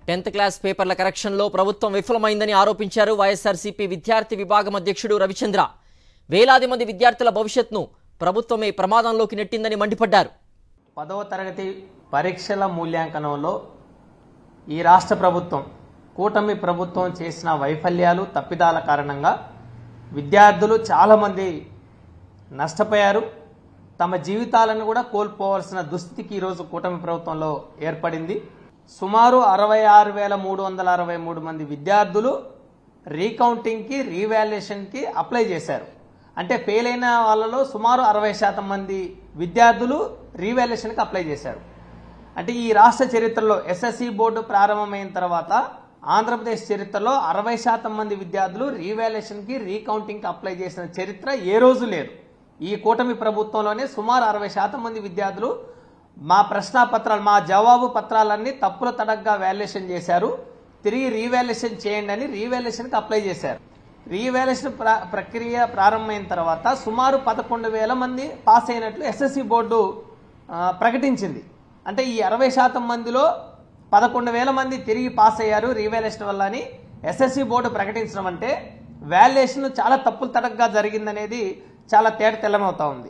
10th class పేపర్ల కరెక్షన్లో ప్రభుత్వం విఫలమైందని ఆరోపించారు వైఎస్ఆర్సీపీ విద్యార్థి విభాగం అధ్యక్షుడు రవిచంద్ర. వేలాది మంది విద్యార్థుల భవిష్యత్తును ప్రభుత్వమే ప్రమాదంలోకి నెట్టిందని మండిపడ్డారు. 10వ తరగతి పరీక్షల మూల్యాంకనంలో ఈ రాష్ట్ర ప్రభుత్వం కూటమి ప్రభుత్వం చేసిన వైఫల్యాలు తప్పిదాల కారణంగా విద్యార్థులు చాలామంది నష్టపోయారు. తమ జీవితాలను కూడా కోల్పోవాల్సిన దుస్థితికి ఈరోజు కూటమి ప్రభుత్వంలో ఏర్పడింది. సుమారు 66,363 మంది విద్యార్థులు రీకౌంటింగ్కి రీవాల్యుయేషన్కి అప్లై చేశారు. అంటే ఫెయిల్ అయిన వాళ్ళలో సుమారు 60% మంది విద్యార్థులు రీవాల్యుయేషన్కి అప్లై చేశారు. అంటే ఈ రాష్ట్ర చరిత్రలో ఎస్ఎస్సి బోర్డు ప్రారంభమైన తర్వాత ఆంధ్రప్రదేశ్ చరిత్రలో 60% మంది విద్యార్థులు రీవాల్యుయేషన్కి రీకౌంటింగ్కి అప్లై చేసిన చరిత్ర ఏ రోజు లేదు. ఈ కూటమి ప్రభుత్వంలోనే సుమారు 60% మంది విద్యార్థులు మా ప్రశ్నాపత్రాలు మా జవాబు పత్రాలన్నీ తప్పుల తడగ్గా వాల్యుయేషన్ చేశారు. తిరిగి రీవాల్యుయేషన్ చేయండి అని రీవాల్యుయేషన్కి అప్లై చేశారు. రీవాల్యుయేషన్ ప్రక్రియ ప్రారంభమైన తర్వాత సుమారు 11,000 మంది పాస్ అయినట్లు ఎస్ఎస్సి బోర్డు ప్రకటించింది. అంటే ఈ 60% మందిలో 11,000 మంది తిరిగి పాస్ అయ్యారు రీవాల్యుయేషన్ వల్ల అని ఎస్ఎస్సి బోర్డు ప్రకటించడం అంటే వాల్యుయేషన్ చాలా తప్పులు తడగ్గా జరిగిందనేది చాలా తేట తెల్లమవుతా ఉంది.